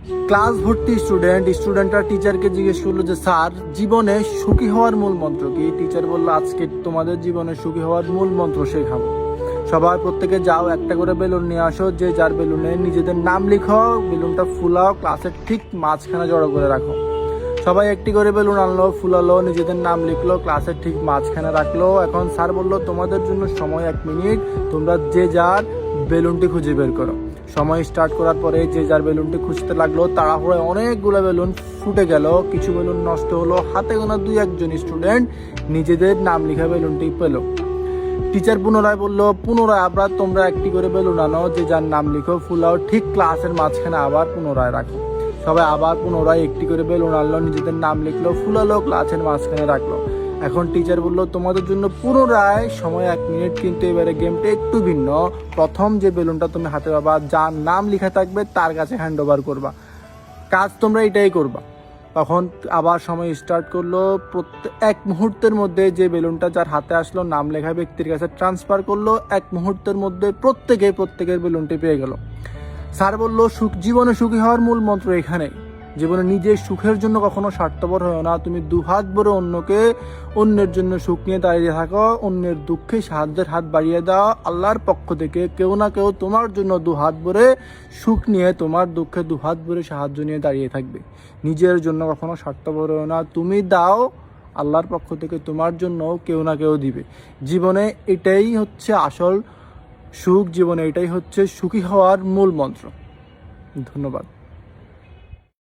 Class ভর্তি স্টুডেন্টরা টিচারকে জিজ্ঞেস করলো যে স্যার, জীবনে সুখী হওয়ার মূল মন্ত্র কি? টিচার বললো, আজকে তোমাদের জীবনে সুখী হওয়ার মূল মন্ত্র শেখাবো। সবাই প্রত্যেকে যাও, একটা করে বেলুন নিয়ে আসো, যে যার বেলুনে নিজেদের নাম লিখো, বেলুনটা ফুলাও, ক্লাসের ঠিক মাঝখানে জড়ো করে রাখো। সবাই একটি করে বেলুন আনলো, ফুলালো, নিজেদের নাম লিখলো, ক্লাসের ঠিক মাঝখানে রাখলো। এখন স্যার বললো, তোমাদের জন্য সময় 1 মিনিট, তোমরা যে যার বেলুনটি খুঁজে বের করো। সময় স্টার্ট করার পরে যে যার বেলুনটি খুঁজতে লাগলো। তাড়াহুড়োয় অনেকগুলো বেলুন ফুটে গেল, কিছু বেলুন নষ্ট হলো। হাতে গোনা 2-1 স্টুডেন্ট নিজেদের নাম লিখা বেলুনটি পেল। টিচার পুনরায় বললো, পুনরায় আবার তোমরা একটি করে বেলুন আনো, যে যার নাম লিখো, ফুলাও, ঠিক ক্লাসের মাঝখানে আবার পুনরায় রাখো। সবাই আবার পুনরায় একটি করে বেলুন আনলো, নিজেদের নাম লিখলো, ফুলালো, ক্লাসের মাঝখানে রাখলো। এখন টিচার বললো, তোমাদের জন্য পুনরায় সময় 1 মিনিট, কিন্তু এবারে গেমটা একটু ভিন্ন। প্রথম যে বেলুনটা তুমি হাতে পাবা, যার নাম লেখা থাকবে তার কাছে হ্যান্ড ওভার করবা। কাজ তোমরা এটাই করবা। তখন আবার সময় স্টার্ট করলো। প্রত্যেক 1 মুহূর্তের মধ্যে যে বেলুনটা যার হাতে আসলো, নাম লেখা ব্যক্তির কাছে ট্রান্সফার করলো। 1 মুহূর্তের মধ্যে প্রত্যেকের বেলুনটি পেয়ে গেল। স্যার বললো, জীবনে সুখী হওয়ার মূল মন্ত্র এখানে। জীবনে নিজের সুখের জন্য কখনো স্বার্থপর হয় না। তুমি 2 হাত ভরে অন্যের জন্য সুখ নিয়ে দাঁড়িয়ে থাকো, অন্যের দুঃখে সাহায্যের হাত বাড়িয়ে দাও। আল্লাহর পক্ষ থেকে কেউ না কেউ তোমার জন্য 2 হাত ভরে সুখ নিয়ে, তোমার দুঃখে 2 হাত ভরে সাহায্য নিয়ে দাঁড়িয়ে থাকবে। নিজের জন্য কখনো স্বার্থপর হয় না। তুমি দাও, আল্লাহর পক্ষ থেকে তোমার জন্য কেউ না কেউ দিবে। জীবনে এটাই হচ্ছে আসল সুখ, জীবনে এটাই হচ্ছে সুখী হওয়ার মূল মন্ত্র। ধন্যবাদ।